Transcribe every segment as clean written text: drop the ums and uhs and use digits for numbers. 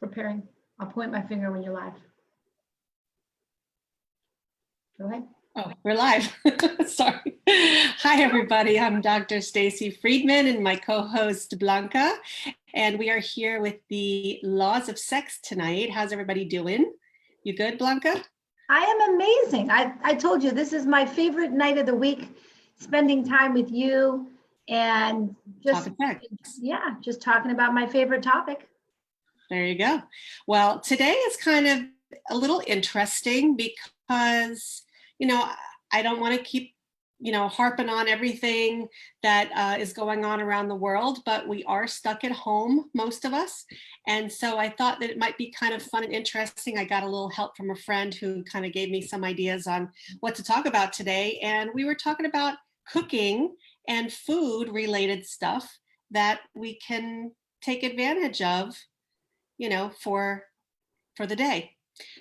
preparing. I'll point my finger when you're live. Go ahead. Oh, we're live. Sorry. Hi, everybody. I'm Dr. Stacy Friedman and my co-host Blanca, and we are here with the laws of sex tonight. How's everybody doing? You good, Blanca? I am amazing. I told you this is my favorite night of the week, spending time with you and just just talking about my favorite topic. There you go. Well, today is kind of a little interesting because, I don't want to keep, harping on everything that is going on around the world, but we are stuck at home, most of us. And so I thought that it might be kind of fun and interesting. I got a little help from a friend who kind of gave me some ideas on what to talk about today. And we were talking about cooking and food related stuff that we can take advantage of, for the day.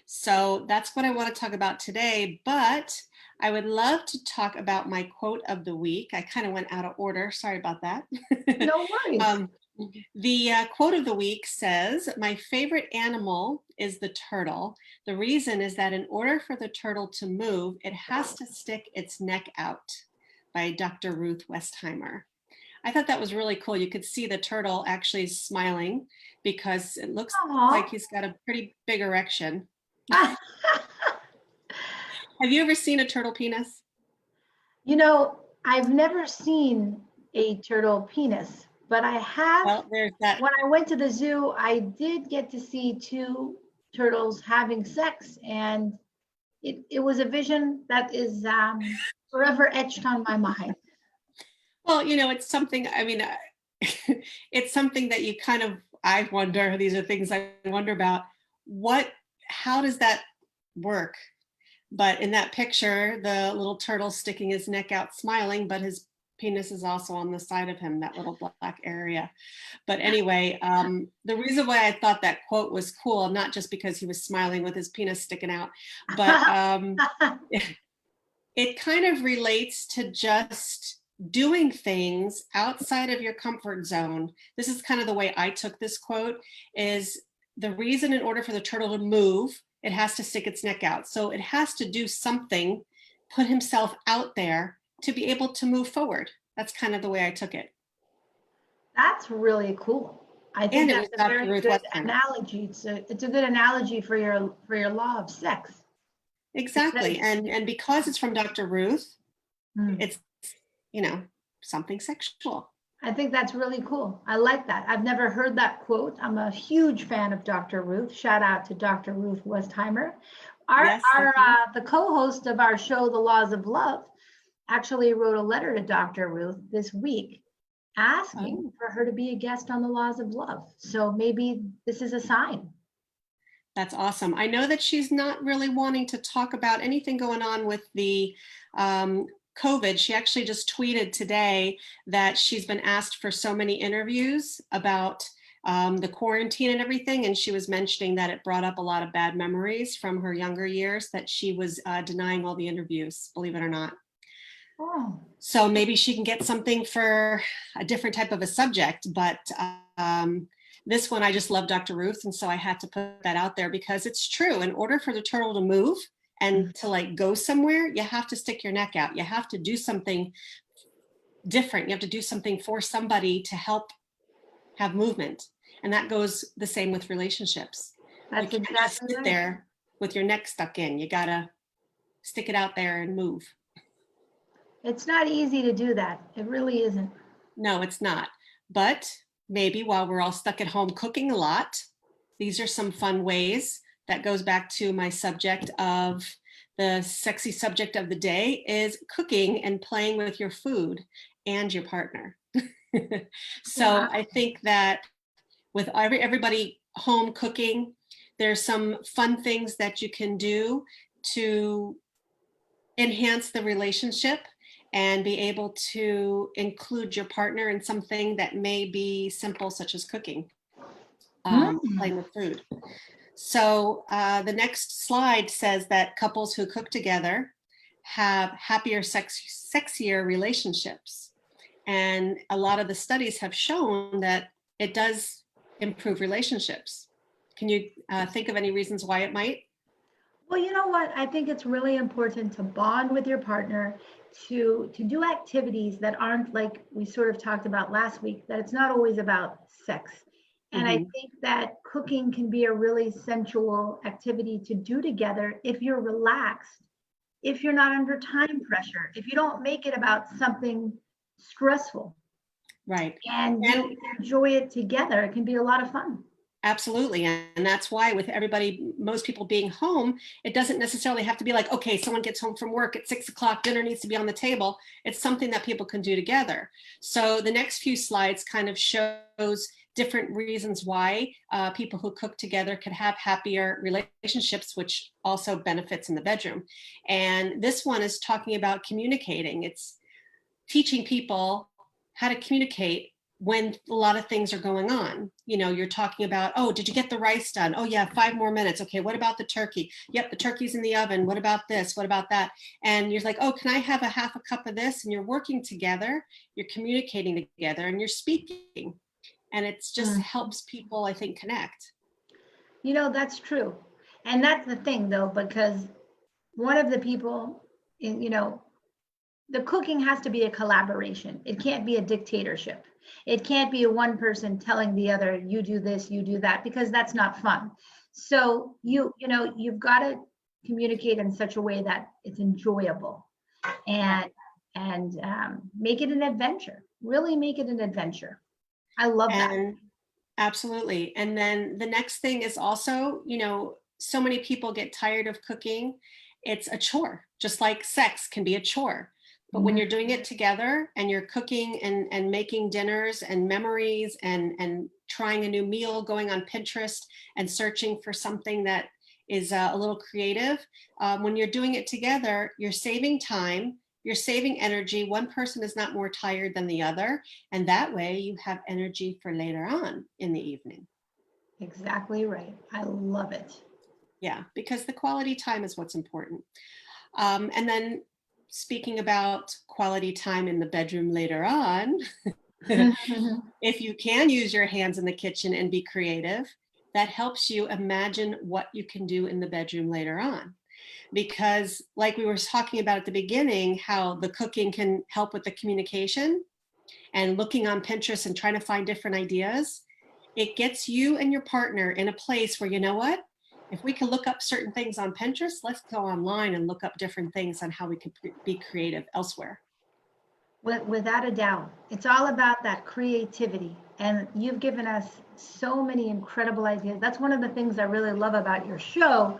So that's what I want to talk about today, but I would love to talk about my quote of the week. I kind of went out of order. Sorry about that. No worries. The quote of the week says, "My favorite animal is the turtle. The reason is that in order for the turtle to move, it has to stick its neck out," by Dr. Ruth Westheimer. I thought that was really cool. You could see the turtle actually smiling because it looks like he's got a pretty big erection. Have you ever seen a turtle penis? I've never seen a turtle penis, but I have. Well, there's that. When I went to the zoo, I did get to see two turtles having sex, and it was a vision that is forever etched on my mind. Well, it's something, it's something that you kind of, I wonder, these are things I wonder about. How does that work? But in that picture, the little turtle sticking his neck out smiling, but his penis is also on the side of him, that little black area. But anyway, the reason why I thought that quote was cool, not just because he was smiling with his penis sticking out, but it kind of relates to just doing things outside of your comfort zone. This is kind of the way I took this quote, is the reason in order for the turtle to move, it has to stick its neck out. So it has to do something, put himself out there to be able to move forward. That's kind of the way I took it. That's really cool. I think that's a very good analogy. It's a good analogy for your law of sex. Exactly. And because it's from Dr. Ruth, it's, something sexual. I think that's really cool. I like that. I've never heard that quote. I'm a huge fan of Dr. Ruth. Shout out to Dr. Ruth Westheimer. The co-host of our show, The Laws of Love, actually wrote a letter to Dr. Ruth this week asking for her to be a guest on The Laws of Love. So maybe this is a sign. That's awesome. I know that she's not really wanting to talk about anything going on with the COVID. She actually just tweeted today that she's been asked for so many interviews about the quarantine and everything. And she was mentioning that it brought up a lot of bad memories from her younger years, that she was denying all the interviews, believe it or not. Oh. So maybe she can get something for a different type of a subject, but this one, I just love Dr. Ruth. And so I had to put that out there because it's true. In order for the turtle to move and to go somewhere, you have to stick your neck out. You have to do something different. You have to do something for somebody to help have movement. And that goes the same with relationships. You can't just sit there with your neck stuck in. You gotta stick it out there and move. It's not easy to do that. It really isn't. No, it's not. But maybe while we're all stuck at home cooking a lot, these are some fun ways. That goes back to my subject of the sexy subject of the day is cooking and playing with your food and your partner. So wow. I think that with everybody home cooking, there's some fun things that you can do to enhance the relationship and be able to include your partner in something that may be simple, such as cooking, playing with food. So the next slide says that couples who cook together have happier, sexier relationships. And a lot of the studies have shown that it does improve relationships. Can you think of any reasons why it might? Well, you know what? I think it's really important to bond with your partner, to do activities that aren't like we sort of talked about last week, that it's not always about sex. And I think that cooking can be a really sensual activity to do together if you're relaxed, if you're not under time pressure, if you don't make it about something stressful Right. and you enjoy it together, it can be a lot of fun. Absolutely. And that's why with everybody, most people being home, it doesn't necessarily have to be like, okay, someone gets home from work at 6 o'clock, dinner needs to be on the table. It's something that people can do together. So the next few slides kind of shows different reasons why people who cook together can have happier relationships, which also benefits in the bedroom. And this one is talking about communicating. It's teaching people how to communicate when a lot of things are going on. You know, you're talking about, oh, did you get the rice done? Oh yeah, 5 more minutes. Okay, what about the turkey? Yep, the turkey's in the oven. What about this? What about that? And you're like, oh, can I have a half a cup of this? And you're working together, you're communicating together, and you're speaking. And it just helps people, I think, connect. You know, that's true. And that's the thing though, because one of the people in, the cooking has to be a collaboration. It can't be a dictatorship. It can't be a one person telling the other, you do this, you do that, because that's not fun. So you've got to communicate in such a way that it's enjoyable and make it an adventure. Really make it an adventure. I love that. Absolutely. And then the next thing is also, so many people get tired of cooking. It's a chore, just like sex can be a chore. But when you're doing it together and you're cooking and making dinners and memories and trying a new meal, going on Pinterest and searching for something that is a little creative, when you're doing it together, you're saving time, you're saving energy. One person is not more tired than the other. And that way you have energy for later on in the evening. Exactly right. I love it. Yeah, because the quality time is what's important. And then speaking about quality time in the bedroom later on, if you can use your hands in the kitchen and be creative, that helps you imagine what you can do in the bedroom later on. Because like we were talking about at the beginning, how the cooking can help with the communication and looking on Pinterest and trying to find different ideas, it gets you and your partner in a place where, you know what? If we can look up certain things on Pinterest, let's go online and look up different things on how we can be creative elsewhere. Without a doubt, it's all about that creativity. And you've given us so many incredible ideas. That's one of the things I really love about your show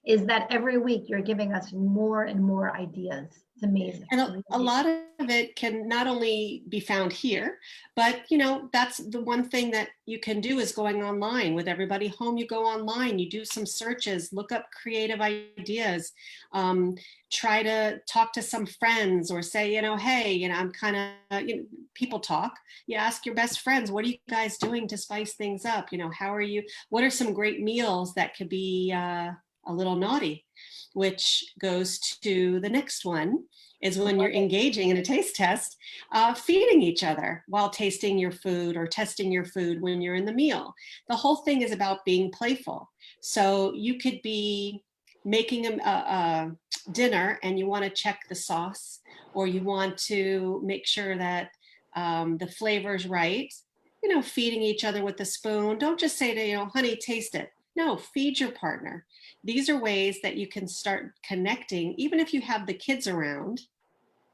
is that every week you're giving us more and more ideas. It's amazing. And a lot of it can not only be found here, but that's the one thing that you can do is going online with everybody home. You go online, you do some searches, look up creative ideas, try to talk to some friends or say, hey, I'm kind of, people talk. You ask your best friends, what are you guys doing to spice things up? How are you? What are some great meals that could be a little naughty? Which goes to the next one, is when you're engaging in a taste test, feeding each other while tasting your food or testing your food when you're in the meal. The whole thing is about being playful. So you could be making a dinner and you want to check the sauce, or you want to make sure that the flavor's right, feeding each other with a spoon. Don't just say to, honey, taste it. No, feed your partner. These are ways that you can start connecting, even if you have the kids around,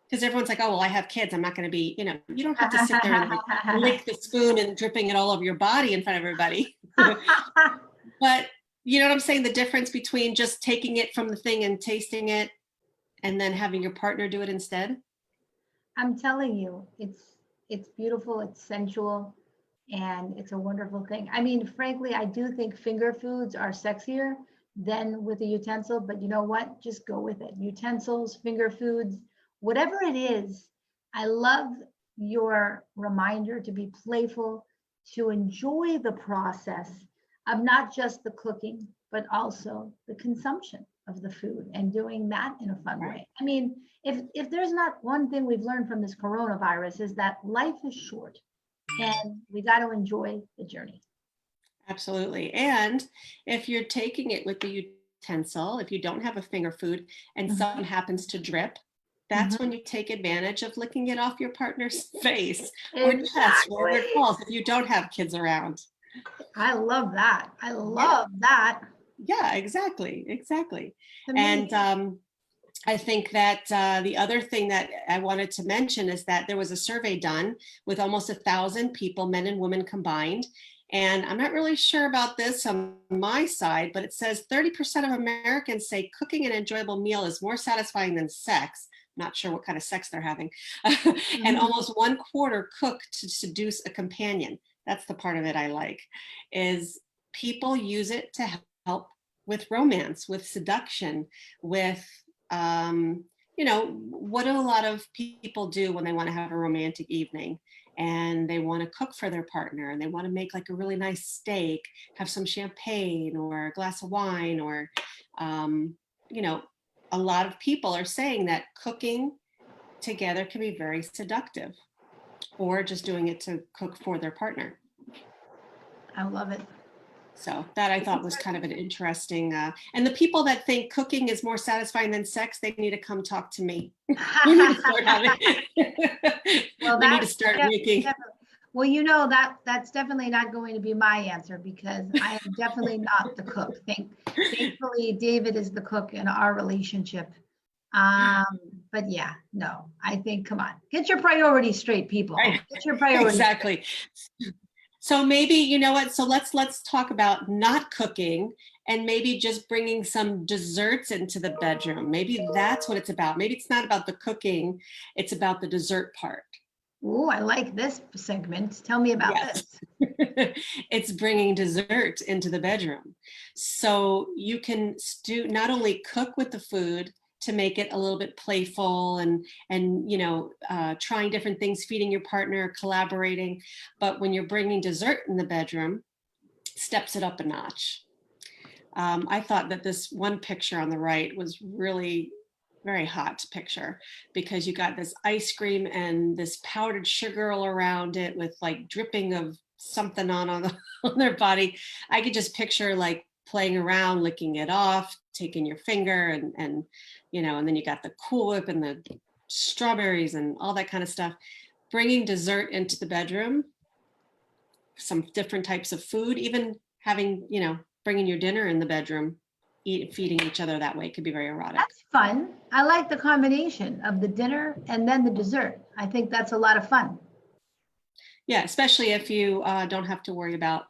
because everyone's like, oh, well, I have kids. I'm not going to be, you don't have to sit there and like lick the spoon and dripping it all over your body in front of everybody. But you know what I'm saying? The difference between just taking it from the thing and tasting it and then having your partner do it instead. I'm telling you, it's beautiful, it's sensual, and it's a wonderful thing. I mean, frankly, I do think finger foods are sexier than with a utensil, but you know what? Just go with it. Utensils, finger foods, whatever it is. I love your reminder to be playful, to enjoy the process of not just the cooking, but also the consumption of the food and doing that in a fun way. I mean, if there's not one thing we've learned from this coronavirus is that life is short and we got to enjoy the journey. Absolutely. And if you're taking it with the utensil, if you don't have a finger food and Mhm. some happens to drip, that's Mhm. when you take advantage of licking it off your partner's face or chest, wherever it Exactly. falls, if you don't have kids around. I love that. I Yeah, love that. yeah, exactly, exactly. To me, And I think that the other thing that I wanted to mention is that there was a survey done with almost 1,000 people, men and women combined. And I'm not really sure about this on my side, but it says 30% of Americans say cooking an enjoyable meal is more satisfying than sex. Not sure what kind of sex they're having. And mhm. almost 1/4 cook to seduce a companion. That's the part of it I like, is people use it to help with romance, with seduction, with what do a lot of people do when they want to have a romantic evening and they want to cook for their partner and they want to make like a really nice steak, have some champagne or a glass of wine, or, um, you know, a lot of people are saying that cooking together can be very seductive, or just doing it to cook for their partner. I love it. So that I thought was kind of an interesting, and the people that think cooking is more satisfying than sex, they need to come talk to me. We need to start having, Well, we need to that's start making. definitely, well, that's definitely not going to be my answer because I am definitely not the cook. Thankfully, David is the cook in our relationship. Um, but yeah, no, I think, come on, get your priorities straight, people. Right, Get your priorities straight. exactly. So maybe, you know what, so let's talk about not cooking and maybe just bringing some desserts into the bedroom. Maybe that's what it's about. Maybe it's not about the cooking, it's about the dessert part. Ooh, I like this segment. Tell me about Yes. this. It's bringing dessert into the bedroom. So you can not only cook with the food to make it a little bit playful and trying different things, feeding your partner, collaborating, but when you're bringing dessert in the bedroom, steps it up a notch. I thought that this one picture on the right was really very hot picture, because you got this ice cream and this powdered sugar all around it with like dripping of something on their body. I could just picture like playing around, licking it off, taking your finger and then you got the Cool Whip and the strawberries and all that kind of stuff. Bringing dessert into the bedroom, some different types of food, even having, bringing your dinner in the bedroom, feeding each other that way could be very erotic. That's fun. I like the combination of the dinner and then the dessert. I think that's a lot of fun. Yeah, especially if you don't have to worry about,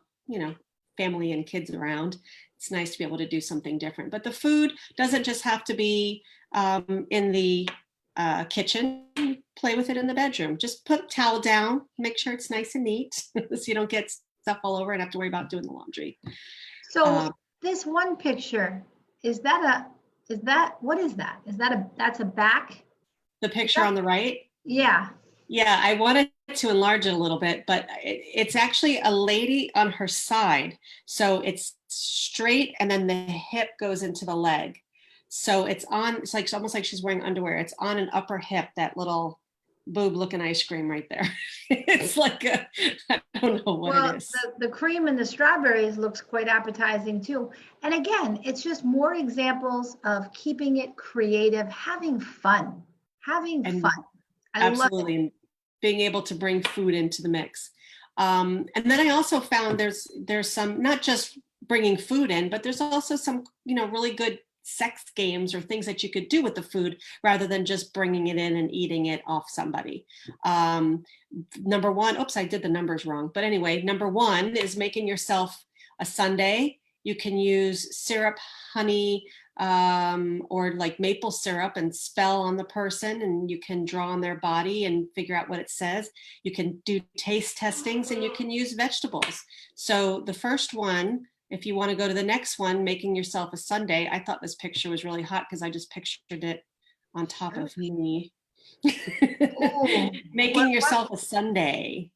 family and kids around. It's nice to be able to do something different. But the food doesn't just have to be in the kitchen. Play with it in the bedroom. Just put a towel down, make sure it's nice and neat so you don't get stuff all over and have to worry about doing the laundry. So Um, this one picture, what is that? That's a back? the Is picture that, on the right, yeah. yeah, I wanted to enlarge it a little bit, but it's actually a lady on her side. So it's straight and then the hip goes into the leg. So it's like almost like she's wearing underwear. It's on an upper hip, that little boob looking ice cream right there. It's like I don't know what it Well, is. the cream and the strawberries looks quite appetizing too. And again, it's just more examples of keeping it creative, having fun, having fun. And I love it. absolutely, being able to bring food into the mix. And then I also found there's some, not just bringing food in, but there's also some, really good sex games or things that you could do with the food rather than just bringing it in and eating it off somebody. Number one, oops, I did the numbers wrong. But anyway, number one is making yourself a sundae. You can use syrup, honey, or like maple syrup and spell on the person, and you can draw on their body and figure out what it says. You can do taste testings and you can use vegetables. So the first one, if you want to go to the next one, making yourself a sundae, I thought this picture was really hot because I just pictured it on top of me. Oh, Making yourself a sundae.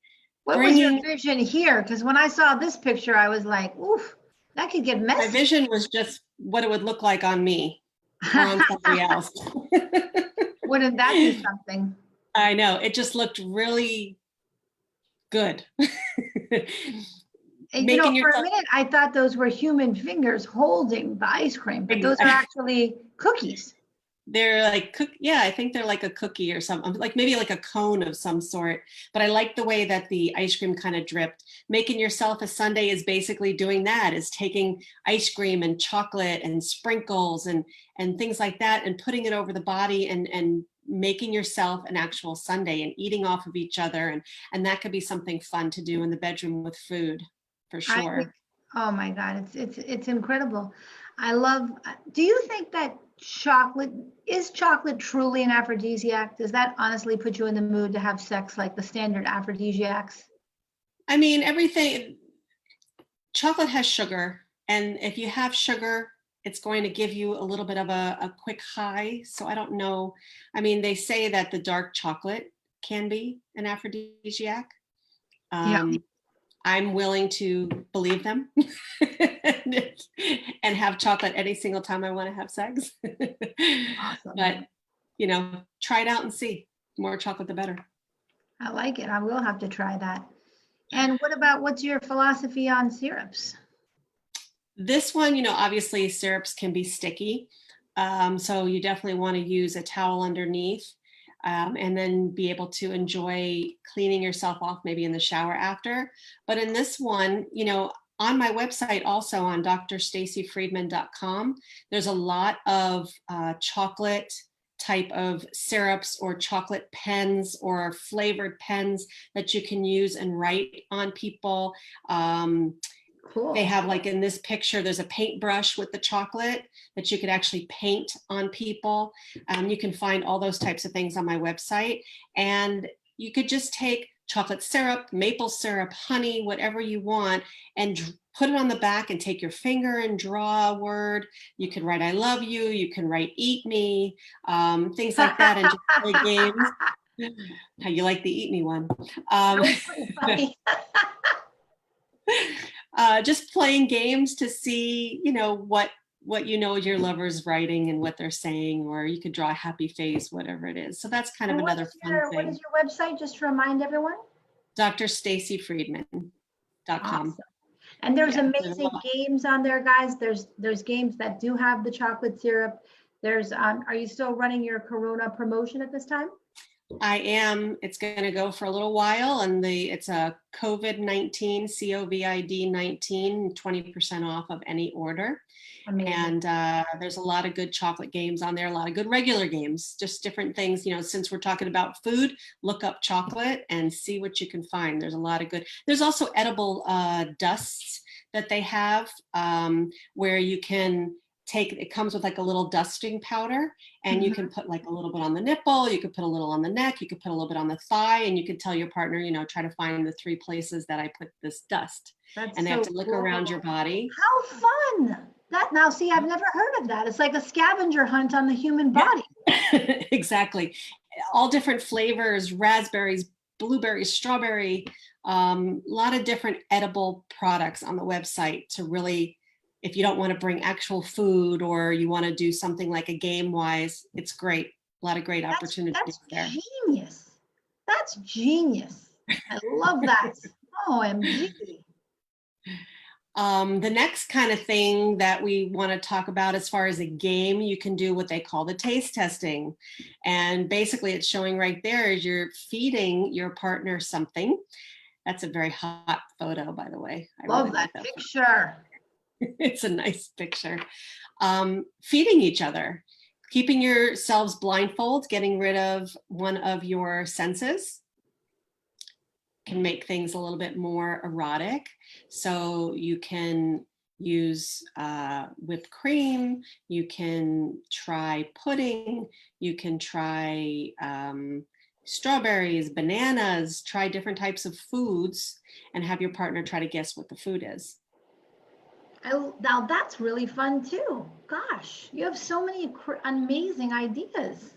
what was your Bringing, vision here? Because when I saw this picture, I was like, oof, that could get my messy. vision was just what it would look like on me or on somebody else. Wouldn't that be something? I know, it just looked really good. And, making for a yourself. minute, I thought those were human fingers holding the ice cream, but those are actually cookies. They're like yeah, I think they're like a cookie or something, like maybe like a cone of some sort. But I like the way that the ice cream kind of dripped. Making yourself a sundae is basically doing that, is taking ice cream and chocolate and sprinkles and things like that and putting it over the body and making yourself an actual sundae and eating off of each other. And that could be something fun to do in the bedroom with food, for I think, sure. oh my God, it's incredible. I love, do you think that is chocolate truly an aphrodisiac? Does that honestly put you in the mood to have sex like the standard aphrodisiacs? I mean, chocolate has sugar, and if you have sugar, it's going to give you a little bit of a quick high. So I don't know. I mean, they say that the dark chocolate can be an aphrodisiac. Yeah. I'm willing to believe them and have chocolate any single time I want to have sex. Awesome. But, try it out and see. The more chocolate, the better. I like it. I will have to try that. And what's your philosophy on syrups? This one, obviously syrups can be sticky. So you definitely want to use a towel underneath and then be able to enjoy cleaning yourself off maybe in the shower after. But in this one, on my website, also on drstacyfriedman.com, there's a lot of chocolate type of syrups or chocolate pens or flavored pens that you can use and write on people. Cool. They have, like in this picture, there's a paintbrush with the chocolate that you could actually paint on people. You can find all those types of things on my website. And you could just take chocolate syrup, maple syrup, honey, whatever you want, and put it on the back and take your finger and draw a word. You can write, I love you. You can write, eat me, things like that, and just play games. How you like the eat me one? That was pretty funny. Just playing games to see, what your lover's writing and what they're saying, or you could draw a happy face, whatever it is. So that's kind of another fun thing. What is your website, just to remind everyone? drstacyfriedman.com. Awesome. And there's amazing games on there, guys. There's games that do have the chocolate syrup. Are you still running your Corona promotion at this time? I am. It's going to go for a little while, and it's a COVID-19, COVID-19, 20% off of any order. Amazing. And there's a lot of good chocolate games on there, a lot of good regular games, just different things. Since we're talking about food, look up chocolate and see what you can find. There's a lot of good. There's also edible dusts that they have where you can it comes with like a little dusting powder, and you can put like a little bit on the nipple, you could put a little on the neck, you could put a little bit on the thigh, and you could tell your partner, try to find the 3 places that I put this dust. And they have to look around your body. How fun! Now see, I've never heard of that. It's like a scavenger hunt on the human body. Yeah. Exactly. All different flavors, raspberries, blueberries, strawberry, a lot of different edible products on the website to really, if you don't want to bring actual food or you want to do something like a game wise, it's great. A lot of great opportunities there. Genius. That's genius. I love that. OMG. The next kind of thing that we want to talk about as far as a game, you can do what they call the taste testing. And basically it's showing right there is you're feeding your partner something. That's a very hot photo, by the way. I love that picture. It's a nice picture. Feeding each other, keeping yourselves blindfold, getting rid of one of your senses can make things a little bit more erotic. So you can use whipped cream, you can try pudding, you can try strawberries, bananas, try different types of foods and have your partner try to guess what the food is. Now that's really fun too. Gosh, you have so many amazing ideas.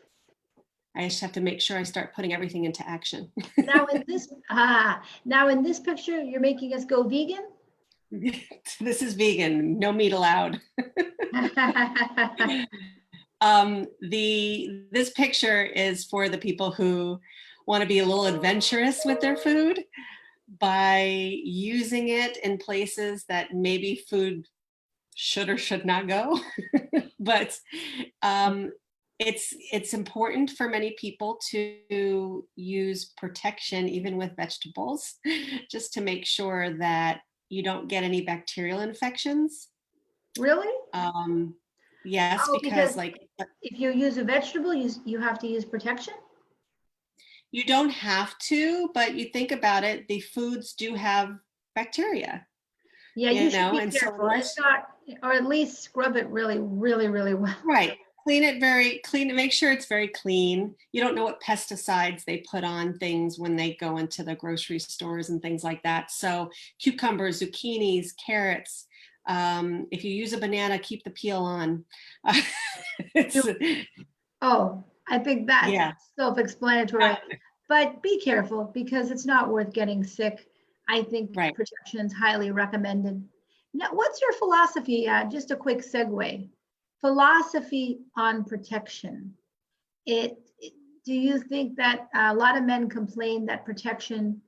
I just have to make sure I start putting everything into action. Now in this picture, you're making us go vegan? This is vegan, no meat allowed. This picture is for the people who want to be a little adventurous with their food. by using it in places that maybe food should or should not go. But it's important for many people to use protection even with vegetables, just to make sure that you don't get any bacterial infections. Really? Yes, Oh, because because like if you use a vegetable, you have to use protection? you don't have to, but you think about it, the foods do have bacteria, Yeah, you should be and so careful. It's unless, not, or at least scrub it really, really, really well. right, clean it, make sure it's very clean. You don't know what pesticides they put on things when they go into the grocery stores and things like that. So cucumbers, zucchinis, carrots. If you use a banana, keep the peel on. It's, Oh, I think that's yeah, self-explanatory, but be careful because it's not worth getting sick. I think right. protection is highly recommended. Now, what's your philosophy? Just a quick segue. Philosophy on protection. Do you think that a lot of men complain that protection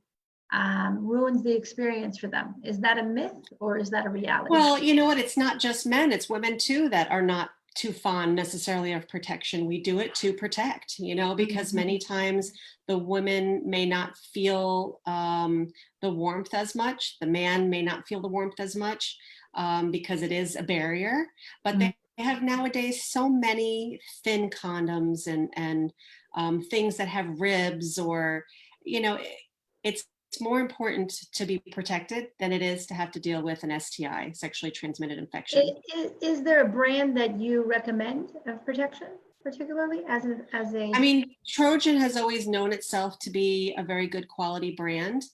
ruins the experience for them? Is that a myth or is that a reality? Well, you know what? It's not just men, it's women too that are not too fond necessarily of protection. We do it to protect, because many times the women may not feel the warmth as much. The man may not feel the warmth as much because it is a barrier. But they have nowadays so many thin condoms and things that have ribs or, it's more important to be protected than it is to have to deal with an STI, sexually transmitted infection. Is there a brand that you recommend of protection, particularly as a? I mean, Trojan has always known itself to be a very good quality brand.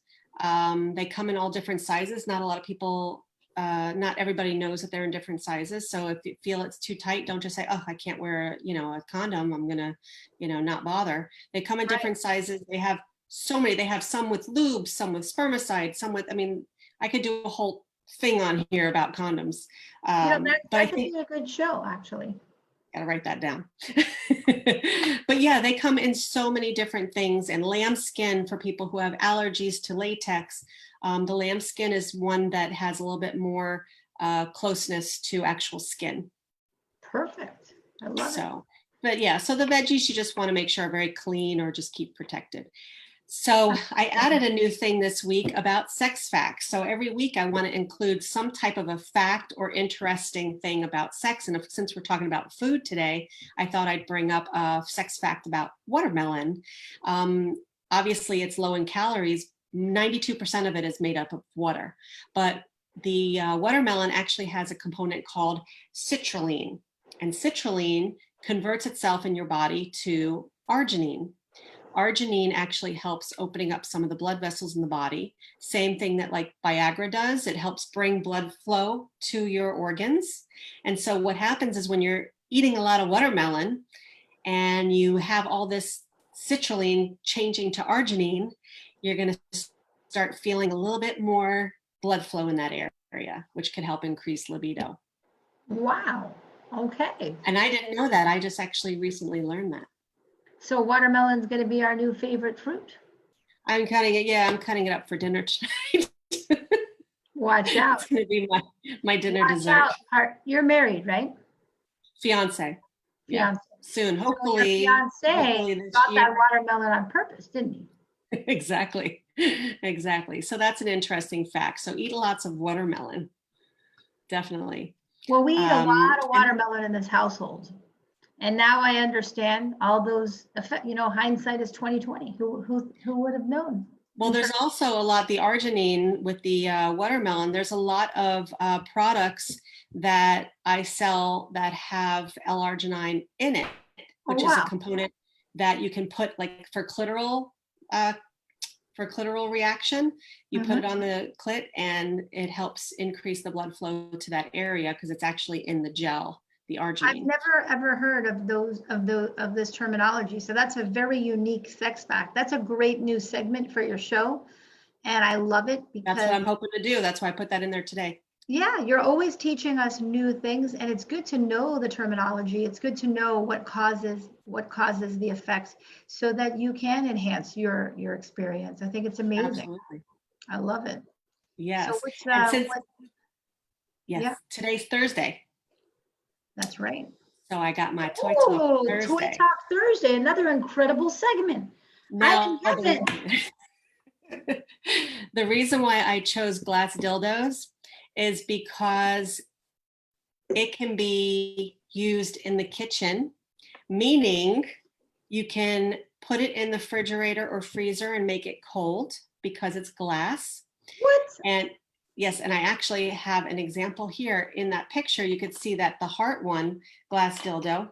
They come in all different sizes. Not a lot of people, not everybody knows that they're in different sizes. So if you feel it's too tight, don't just say, oh, I can't wear, a condom. I'm gonna, not bother. They come in different sizes. They have so many. They have some with lube, some with spermicide, some with, I could do a whole thing on here about condoms. That could be a good show, actually. Gotta write that down. But yeah, they come in so many different things, and lambskin for people who have allergies to latex. The lambskin is one that has a little bit more closeness to actual skin. Perfect. I love it. But yeah, so the veggies you just want to make sure are very clean or just keep protected. So I added a new thing this week about sex facts. So every week I want to include some type of a fact or interesting thing about sex. And since we're talking about food today, I thought I'd bring up a sex fact about watermelon. Obviously, it's low in calories. 92% of it is made up of water. But the watermelon actually has a component called citrulline. And citrulline converts itself in your body to arginine. Arginine actually helps opening up some of the blood vessels in the body. Same thing that like Viagra does. It helps bring blood flow to your organs. And so what happens is when you're eating a lot of watermelon and you have all this citrulline changing to arginine, you're going to start feeling a little bit more blood flow in that area, which could help increase libido. Wow. Okay. And I didn't know that. I just actually recently learned that. So watermelon's going to be our new favorite fruit. I'm cutting it. Yeah, I'm cutting it up for dinner tonight. Watch out. It's going to be my dinner Watch dessert. out. You're married, right? Fiance. Yeah, soon. Hopefully. Your hopefully fiance this got year. that watermelon on purpose, didn't he? Exactly. Exactly. So that's an interesting fact. So eat lots of watermelon. Definitely. Well, we eat a lot of watermelon in this household. And now I understand all those effects, hindsight is 2020. Who would have known? Well, there's also a lot, the arginine with the watermelon, there's a lot of products that I sell that have L-arginine in it, which is a component that you can put like for clitoral reaction, you put it on the clit and it helps increase the blood flow to that area because it's actually in the gel. The arginine. I've never ever heard of this terminology. So that's a very unique sex fact. That's a great new segment for your show. And I love it because that's what I'm hoping to do. That's why I put that in there today. Yeah, you're always teaching us new things and it's good to know the terminology. It's good to know what causes the effects so that you can enhance your experience. I think it's amazing. Absolutely. I love it. Yes. So what's And since, what? yes, Yeah, today's Thursday. that's right. So I got my Toy Talk Oh, Toy Thursday. Talk Thursday, another incredible segment. I'm Now, in heaven. the reason why I chose glass dildos is because it can be used in the kitchen, meaning you can put it in the refrigerator or freezer and make it cold because it's glass. What? And yes, and I actually have an example here in that picture. You could see that the heart one, glass dildo.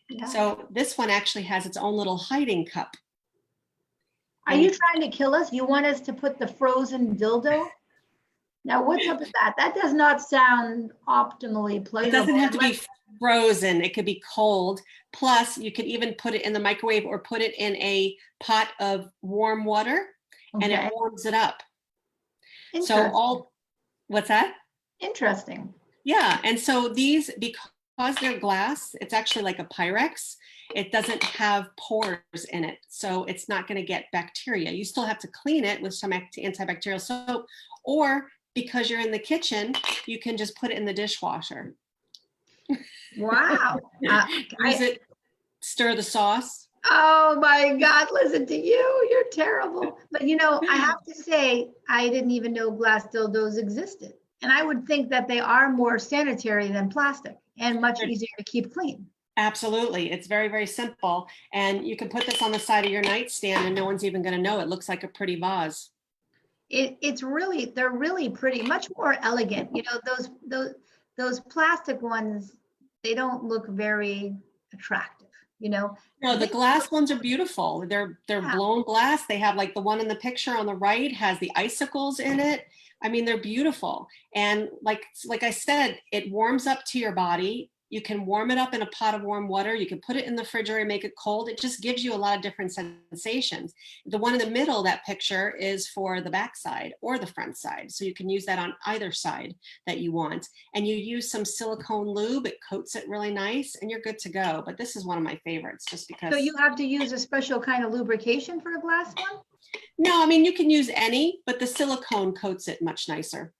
Yeah. So this one actually has its own little hiding cup. Are you trying to kill us? You want us to put the frozen dildo? Now, what's up with that? That does not sound optimally pleasurable. It doesn't have to be frozen. It could be cold. Plus, you could even put it in the microwave or put it in a pot of warm water, and it warms it up. So what's that? Interesting. Yeah, and so these, because they're glass, it's actually like a Pyrex. It doesn't have pores in it, so it's not going to get bacteria. You still have to clean it with some antibacterial soap, or because you're in the kitchen, you can just put it in the dishwasher. Wow. Use it, stir the sauce. Oh my God, listen to you. You're terrible. But you know, I have to say, I didn't even know glass dildos existed. And I would think that they are more sanitary than plastic and much easier to keep clean. Absolutely. It's very, very simple. And you can put this on the side of your nightstand and no one's even going to know. It looks like a pretty vase. They're really pretty, much more elegant. You know, those plastic ones, they don't look very attractive, you know. No, the glass ones are beautiful. They're blown glass. They have, like, the one in the picture on the right has the icicles in it. I mean, they're beautiful. And like I said, it warms up to your body. You can warm it up in a pot of warm water. You can put it in the refrigerator, make it cold. It just gives you a lot of different sensations. The one in the middle, that picture, is for the back side or the front side. So you can use that on either side that you want. And you use some silicone lube. It coats it really nice and you're good to go. But this is one of my favorites just because. So you have to use a special kind of lubrication for a glass one? No, I mean, you can use any, but the silicone coats it much nicer.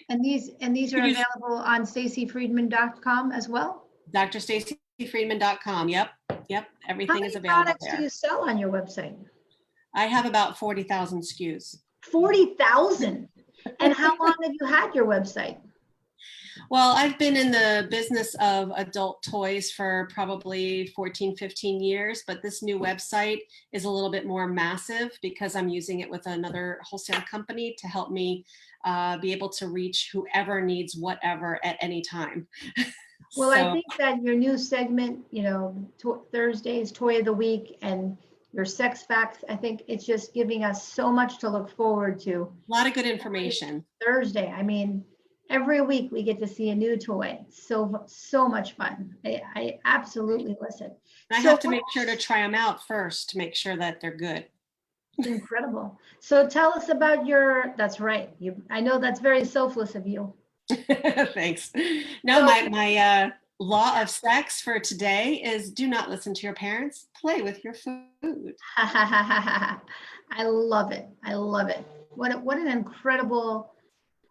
And these are available on stacyfriedman.com as well? drstacyfriedman.com. Yep. Everything is available there. How many products do you sell on your website? I have about 40,000 SKUs. 40,000? And how long have you had your website? Well, I've been in the business of adult toys for probably 14, 15 years, but this new website is a little bit more massive because I'm using it with another wholesale company to help me be able to reach whoever needs whatever at any time. Well, I think that your new segment, you know, Thursday's Toy of the Week and your sex facts, I think it's just giving us so much to look forward to. A lot of good information. Thursday, I mean, every week we get to see a new toy. So much fun. I absolutely listen. I have to make sure to try them out first to make sure that they're good. Incredible. So tell us about that's right. I know that's very selfless of you. Thanks. No, my law of sex for today is do not listen to your parents, play with your food. I love it. I love it. What an incredible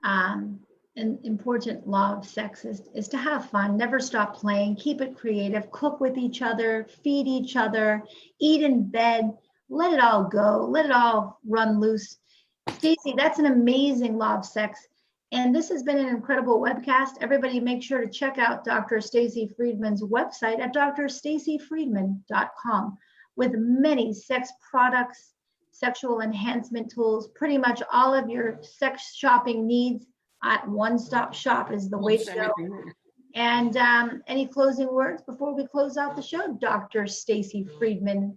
and important law of sex is to have fun, never stop playing, keep it creative, cook with each other, feed each other, eat in bed, let it all go, let it all run loose. Stacy, that's an amazing law of sex. And this has been an incredible webcast. Everybody make sure to check out Dr. Stacy Friedman's website at drstacyfriedman.com with many sex products, sexual enhancement tools, pretty much all of your sex shopping needs at one-stop shop is the way to go. And any closing words before we close out the show, Dr. Stacy Friedman?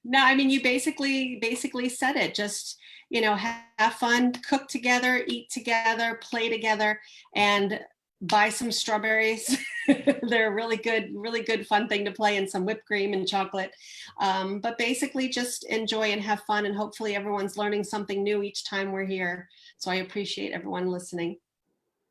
No, I mean, you basically said it. Just, you know, have fun, cook together, eat together, play together, and buy some strawberries. They're a really good fun thing to play, and some whipped cream and chocolate. But basically just enjoy and have fun, and hopefully everyone's learning something new each time we're here. So I appreciate everyone listening.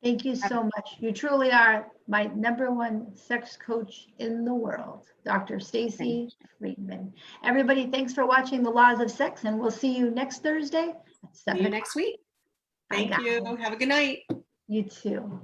Thank you so much. You truly are my #1 sex coach in the world, Dr. Stacy Friedman. Everybody, thanks for watching The Laws of Sex, and we'll see you next Thursday at 7 o'clock. See you next week. Thank you. Have a good night. You too.